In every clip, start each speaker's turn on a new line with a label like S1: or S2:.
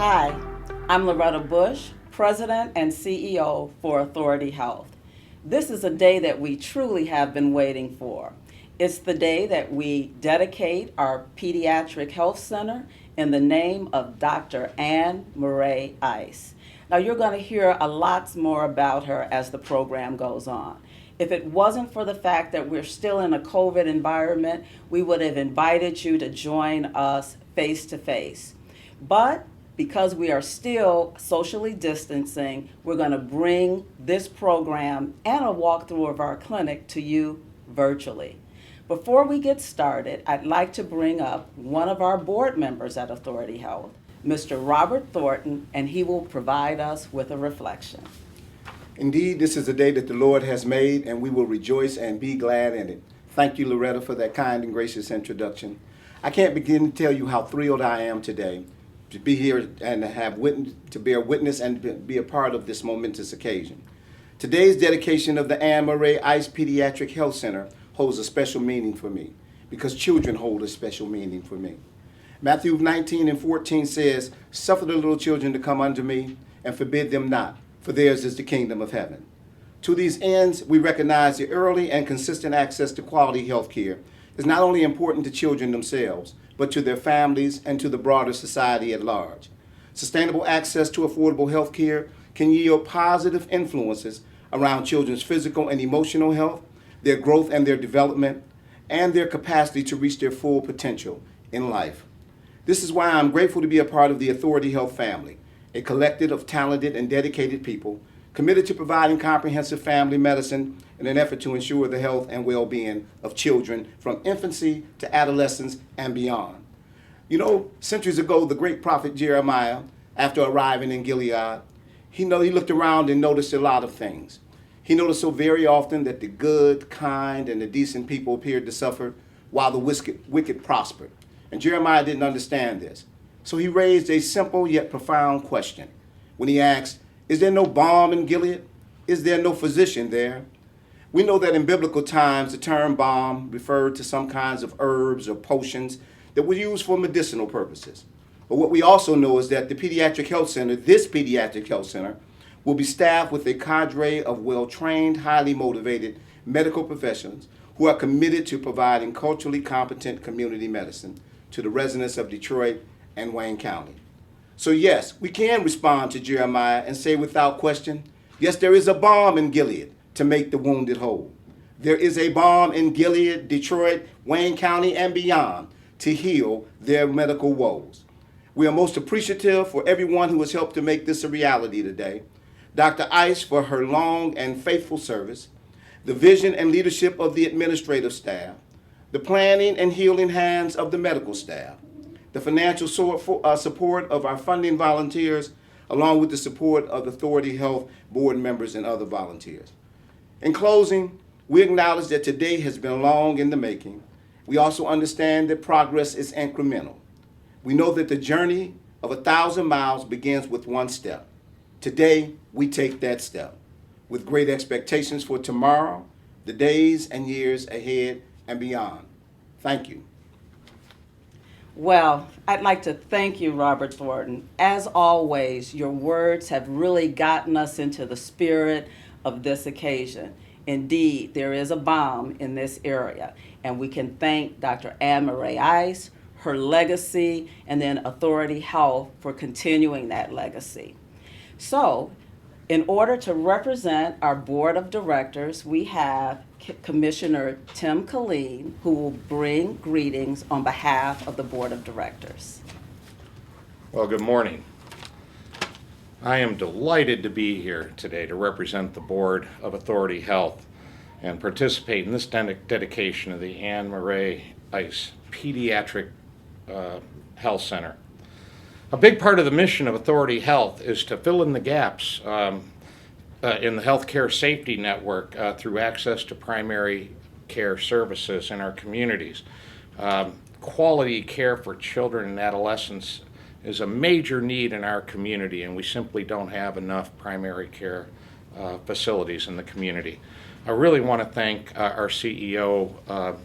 S1: Hi, I'm Loretta Bush, President and CEO for Authority Health. This is a day that we truly have been waiting for. It's the day that we dedicate our Pediatric Health Center in the name of Dr. Mare Ice. Now, you're going to hear a lot more about her as the program goes on. If it wasn't for the fact that we're still in a COVID environment, we would have invited you to join us face to face. But because we are still socially distancing, we're going to bring this program and a walkthrough of our clinic to you virtually. Before we get started, I'd like to bring up one of our board members at Authority Health, Mr. Robert Thornton, and he will provide us with a reflection.
S2: Indeed, this is a day that the Lord has made, and we will rejoice and be glad in it. Thank you, Loretta, for that kind and gracious introduction. I can't begin to tell you how thrilled I am today to be here and to bear witness and be a part of this momentous occasion. Today's dedication of the Mare Ice Pediatric Health Center holds a special meaning for me because children hold a special meaning for me. Matthew 19:14 says, "Suffer the little children to come unto me, and forbid them not, for theirs is the kingdom of heaven." To these ends, we recognize the early and consistent access to quality health care is not only important to children themselves, but to their families and to the broader society at large. Sustainable access to affordable health care can yield positive influences around children's physical and emotional health, their growth and their development, and their capacity to reach their full potential in life. This is why I'm grateful to be a part of the Authority Health family, a collective of talented and dedicated people committed to providing comprehensive family medicine in an effort to ensure the health and well-being of children from infancy to adolescence and beyond. You know, centuries ago, the great prophet Jeremiah, after arriving in Gilead, he looked around and noticed a lot of things. He noticed so very often that the good, kind, and the decent people appeared to suffer while the wicked prospered. And Jeremiah didn't understand this. So he raised a simple yet profound question when he asked, "Is there no balm in Gilead? Is there no physician there?" We know that in biblical times, the term balm referred to some kinds of herbs or potions that were used for medicinal purposes. But what we also know is that the Pediatric Health Center, this Pediatric Health Center, will be staffed with a cadre of well-trained, highly motivated medical professionals who are committed to providing culturally competent community medicine to the residents of Detroit and Wayne County. So yes, we can respond to Jeremiah and say without question, yes, there is a balm in Gilead to make the wounded whole. There is a balm in Gilead, Detroit, Wayne County, and beyond to heal their medical woes. We are most appreciative for everyone who has helped to make this a reality today. Dr. Ice for her long and faithful service, the vision and leadership of the administrative staff, the planning and healing hands of the medical staff, the financial support of our funding volunteers, along with the support of Authority Health board members and other volunteers. In closing, we acknowledge that today has been long in the making. We also understand that progress is incremental. We know that the journey of 1,000 miles begins with one step. Today, we take that step with great expectations for tomorrow, the days and years ahead and beyond. Thank you.
S1: Well, I'd like to thank you, Robert Thornton. As always, your words have really gotten us into the spirit of this occasion. Indeed, there is a balm in this area, and we can thank Dr. Mare Ice, her legacy, and then Authority Health for continuing that legacy. So, in order to represent our board of directors, we have Commissioner Tim Killeen, who will bring greetings on behalf of the board of directors.
S3: Well, good morning. I am delighted to be here today to represent the board of Authority Health and participate in this dedication of the Mare Ice Pediatric Health Center. A big part of the mission of Authority Health is to fill in the gaps in the healthcare safety network through access to primary care services in our communities. Quality care for children and adolescents is a major need in our community, and we simply don't have enough primary care facilities in the community. I really want to thank our CEO,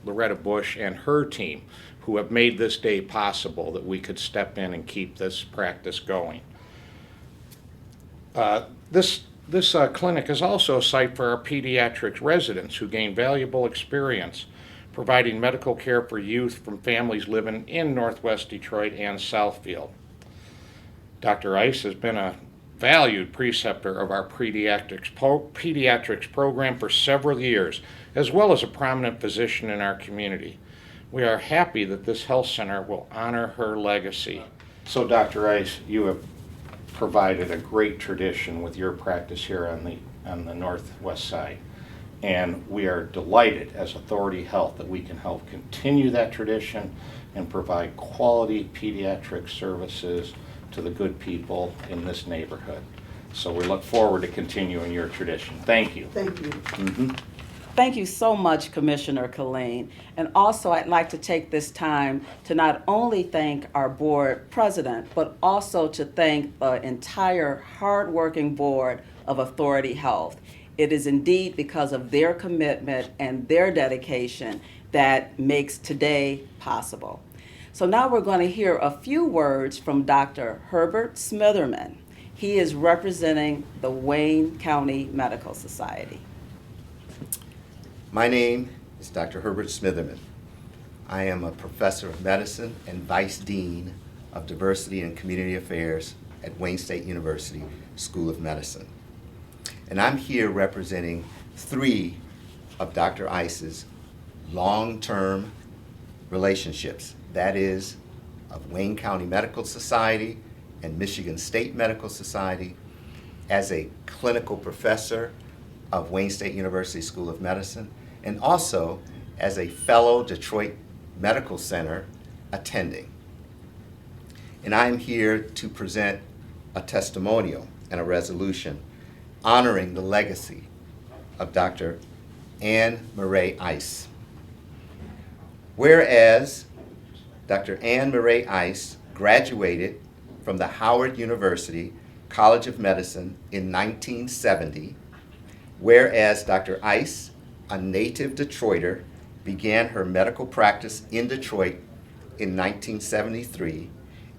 S3: Loretta Bush and her team, who have made this day possible, that we could step in and keep this practice going. This clinic is also a site for our pediatrics residents who gain valuable experience providing medical care for youth from families living in Northwest Detroit and Southfield. Dr. Ice has been a valued preceptor of our pediatrics program for several years, as well as a prominent physician in our community. We are happy that this health center will honor her legacy. So, Dr. Ice, you have provided a great tradition with your practice here on the Northwest side. And we are delighted as Authority Health that we can help continue that tradition and provide quality pediatric services to the good people in this neighborhood. So we look forward to continuing your tradition. Thank you.
S4: Thank you.
S1: Thank you so much, Commissioner Killeen. And also, I'd like to take this time to not only thank our board president, but also to thank the entire hardworking board of Authority Health. It is indeed because of their commitment and their dedication that makes today possible. So now we're going to hear a few words from Dr. Herbert Smitherman. He is representing the Wayne County Medical Society.
S5: My name is Dr. Herbert Smitherman. I am a professor of medicine and vice dean of diversity and community affairs at Wayne State University School of Medicine. And I'm here representing 3 of Dr. Ice's long-term relationships. That is, of Wayne County Medical Society and Michigan State Medical Society, as a clinical professor of Wayne State University School of Medicine, and also as a fellow Detroit Medical Center attending. And I'm here to present a testimonial and a resolution honoring the legacy of Dr. Mare Ice. Whereas Dr. Mare Ice graduated from the Howard University College of Medicine in 1970, whereas Dr. Ice, a native Detroiter, began her medical practice in Detroit in 1973,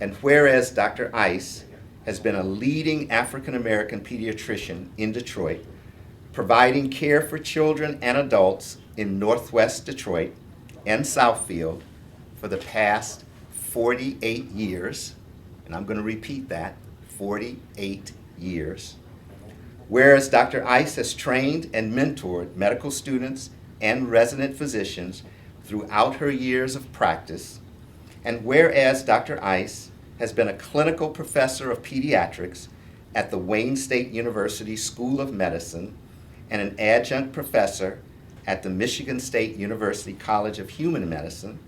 S5: and whereas Dr. Ice has been a leading African-American pediatrician in Detroit, providing care for children and adults in Northwest Detroit and Southfield for the past 48 years, and I'm going to repeat that, 48 years. Whereas Dr. Ice has trained and mentored medical students and resident physicians throughout her years of practice, and whereas Dr. Ice has been a clinical professor of pediatrics at the Wayne State University School of Medicine and an adjunct professor at the Michigan State University College of Human Medicine,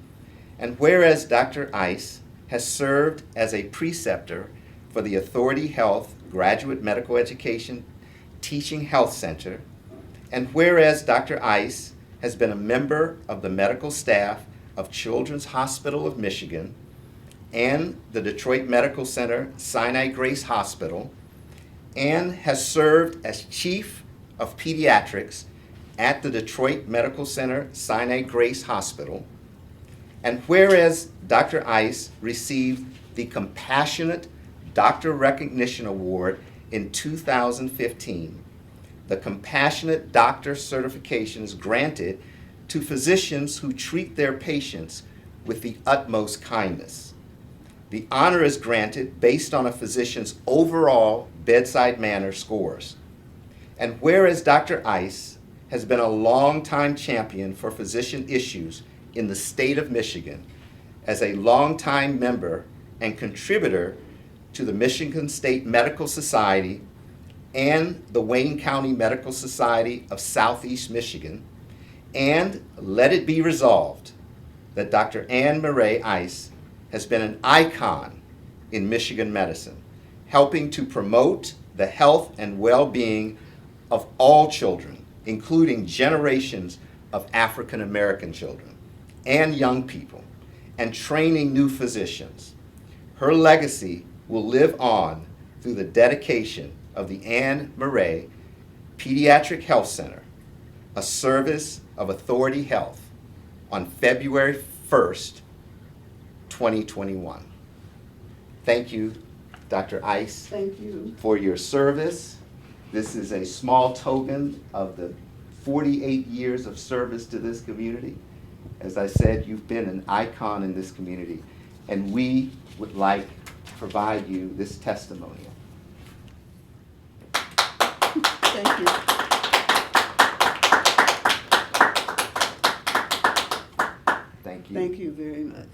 S5: and whereas Dr. Ice has served as a preceptor for the Authority Health Graduate Medical Education Teaching Health Center, and whereas Dr. Ice has been a member of the medical staff of Children's Hospital of Michigan and the Detroit Medical Center Sinai Grace Hospital, and has served as chief of pediatrics at the Detroit Medical Center Sinai Grace Hospital, and whereas Dr. Ice received the Compassionate Doctor Recognition Award in 2015, the Compassionate Doctor certification is granted to physicians who treat their patients with the utmost kindness. The honor is granted based on a physician's overall bedside manner scores. And whereas Dr. Ice has been a longtime champion for physician issues in the state of Michigan, as a longtime member and contributor to the Michigan State Medical Society and the Wayne County Medical Society of Southeast Michigan, and let it be resolved that Dr. Mare Ice has been an icon in Michigan medicine, helping to promote the health and well-being of all children, including generations of African American children and young people, and training new physicians. Her legacy will live on through the dedication of the Anne Mare Pediatric Health Center, a service of Authority Health, on February 1st, 2021. Thank you, Dr. Ice.
S4: Thank you.
S5: For your service. This is a small token of the 48 years of service to this community. As I said, you've been an icon in this community, and we would like to provide you this testimonial.
S4: Thank you.
S5: Thank you.
S4: Thank you very much.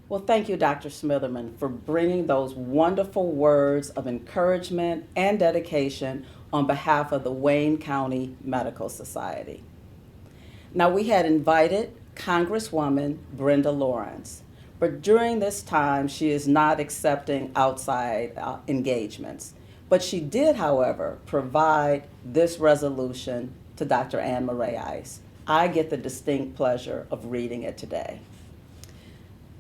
S1: Well, thank you, Dr. Smitherman, for bringing those wonderful words of encouragement and dedication on behalf of the Wayne County Medical Society. Now, we had invited Congresswoman Brenda Lawrence, but during this time, she is not accepting outside engagements. But she did, however, provide this resolution to Dr. Ann Mare Ice. I get the distinct pleasure of reading it today.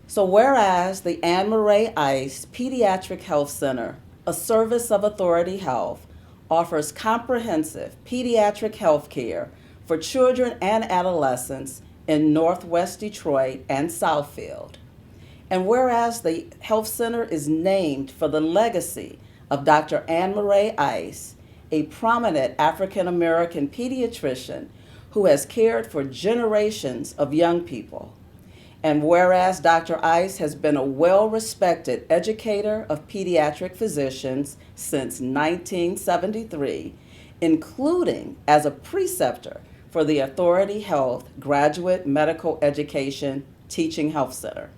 S1: So whereas the Ann Mare Ice Pediatric Health Center, a service of Authority Health, offers comprehensive pediatric health care for children and adolescents in Northwest Detroit and Southfield. And whereas the health center is named for the legacy of Dr. Ann Mare Ice, a prominent African American pediatrician who has cared for generations of young people. And whereas Dr. Ice has been a well-respected educator of pediatric physicians since 1973, including as a preceptor for the Authority Health Graduate Medical Education Teaching Health Center.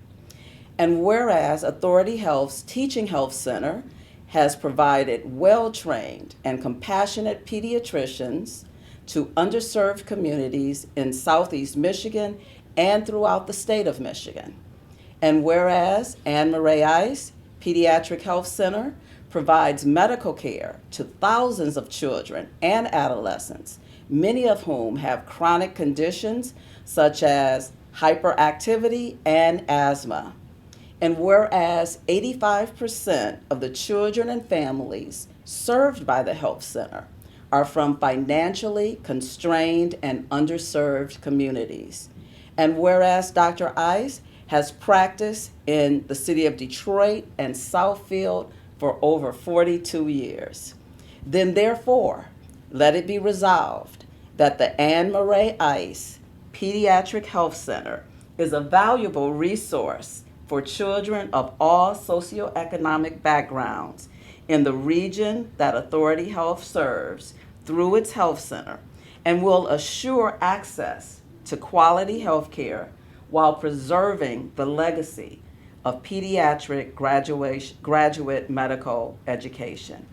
S1: And whereas Authority Health's Teaching Health Center has provided well-trained and compassionate pediatricians to underserved communities in Southeast Michigan and throughout the state of Michigan. And whereas Ann Mare Ice Pediatric Health Center provides medical care to thousands of children and adolescents, many of whom have chronic conditions such as hyperactivity and asthma. And whereas 85% of the children and families served by the health center are from financially constrained and underserved communities. And whereas Dr. Ice has practiced in the city of Detroit and Southfield for over 42 years, then therefore, let it be resolved that the Ann Mare Ice Pediatric Health Center is a valuable resource for children of all socioeconomic backgrounds in the region that Authority Health serves through its health center, and will assure access to quality health care while preserving the legacy of pediatric graduate medical education.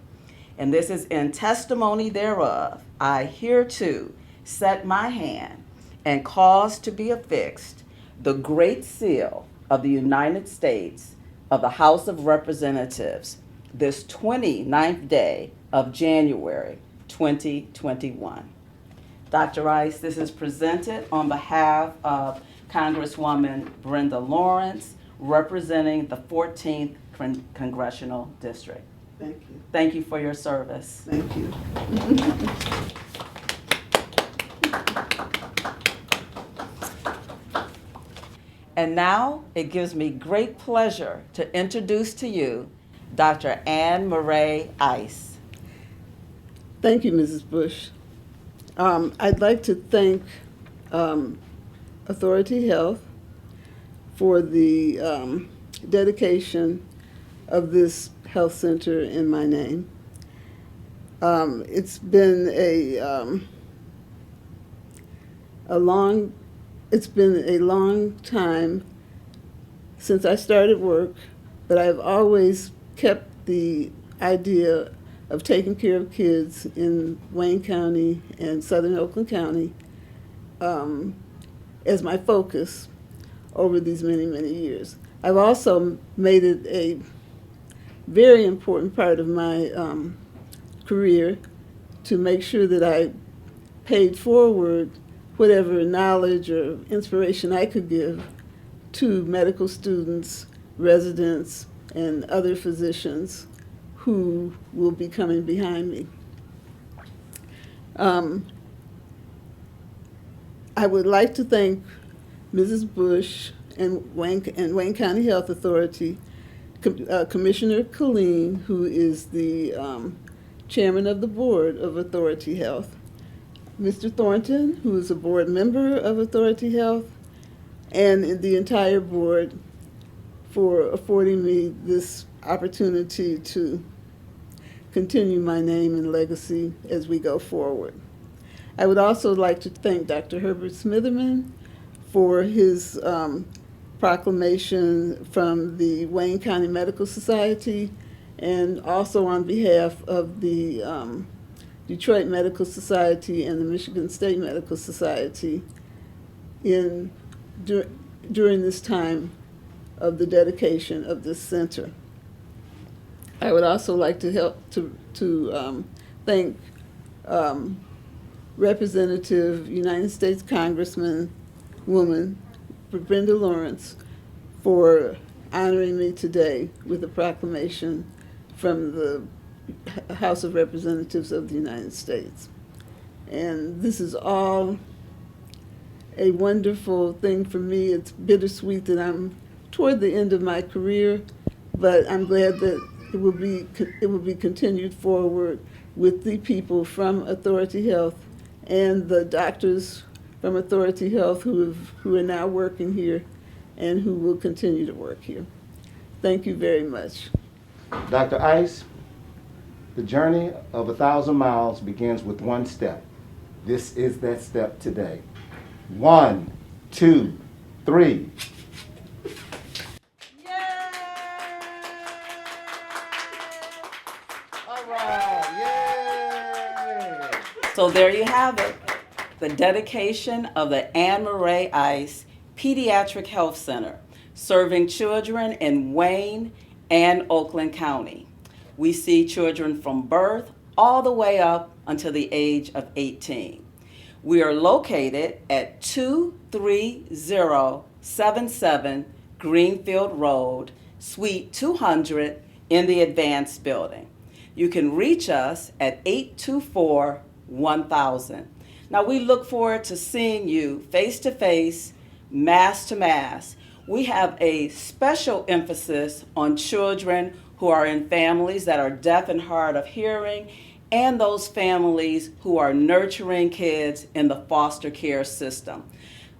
S1: And this is in testimony thereof, I hereto set my hand and cause to be affixed the Great Seal of the United States of the House of Representatives this 29th day of January 2021. Dr. Ice, this is presented on behalf of Congresswoman Brenda Lawrence, representing the 14th Congressional District.
S4: Thank you.
S1: Thank you for your service.
S4: Thank you.
S1: And now it gives me great pleasure to introduce to you Dr. Ann Mare Ice.
S4: Thank you, Mrs. Bush. I'd like to thank Authority Health for the dedication of this health center in my name. It's been a long time since I started work, but I've always kept the idea of taking care of kids in Wayne County and Southern Oakland County as my focus over these many, many years. I've also made it a very important part of my career to make sure that I paid forward whatever knowledge or inspiration I could give to medical students, residents, and other physicians who will be coming behind me. I would like to thank Mrs. Bush, and Wayne County Health Authority, Commissioner Colleen, who is the chairman of the board of Authority Health, Mr. Thornton, who is a board member of Authority Health, and the entire board for affording me this opportunity to continue my name and legacy as we go forward. I would also like to thank Dr. Herbert Smitherman for his proclamation from the Wayne County Medical Society, and also on behalf of the Detroit Medical Society and the Michigan State Medical Society during this time of the dedication of this center. I would also like to thank Representative United States Congresswoman Brenda Lawrence for honoring me today with a proclamation from the House of Representatives of the United States. And this is all a wonderful thing for me. It's bittersweet that I'm toward the end of my career, but I'm glad that it will be continued forward with the people from Authority Health and the doctors from Authority Health who are now working here and who will continue to work here. Thank you very much.
S2: Dr. Ice, the journey of 1,000 miles begins with one step. This is that step today. 1, 2, 3. All right, yay!
S1: So there you have it, the dedication of the Mare Ice Pediatric Health Center, serving children in Wayne and Oakland County. We see children from birth all the way up until the age of 18. We are located at 23077 Greenfield Road, Suite 200 in the Advanced Building. You can reach us at 824-1000. Now we look forward to seeing you face to face, mass to mass. We have a special emphasis on children who are in families that are deaf and hard of hearing, and those families who are nurturing kids in the foster care system.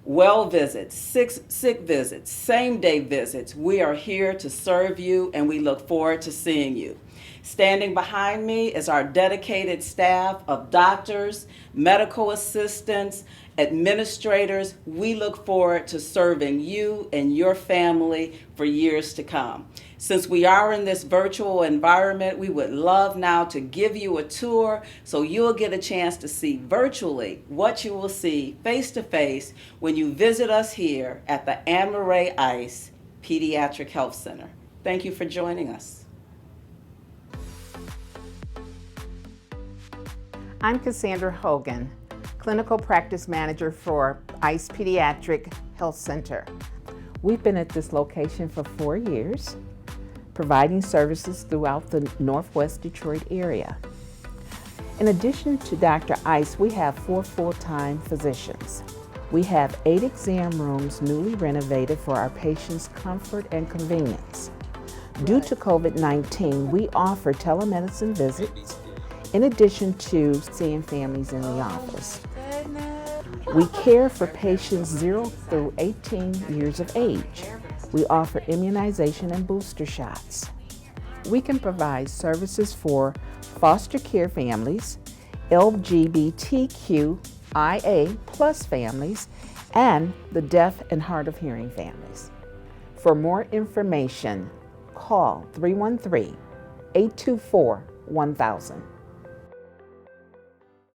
S1: Well visits, sick visits, same day visits. We are here to serve you, and we look forward to seeing you. Standing behind me is our dedicated staff of doctors, medical assistants, administrators. We look forward to serving you and your family for years to come. Since we are in this virtual environment, we would love now to give you a tour so you'll get a chance to see virtually what you will see face to face when you visit us here at the Mare Ice Pediatric Health Center. Thank you for joining us.
S6: I'm Cassandra Hogan, Clinical Practice Manager for ICE Pediatric Health Center. We've been at this location for 4 years, providing services throughout the Northwest Detroit area. In addition to Dr. Ice, we have 4 full-time physicians. We have 8 exam rooms newly renovated for our patients' comfort and convenience. Due to COVID-19, we offer telemedicine visits in addition to seeing families in the office. We care for patients 0 through 18 years of age. We offer immunization and booster shots. We can provide services for foster care families, LGBTQIA+ families, and the deaf and hard of hearing families. For more information, call 313-824-1000.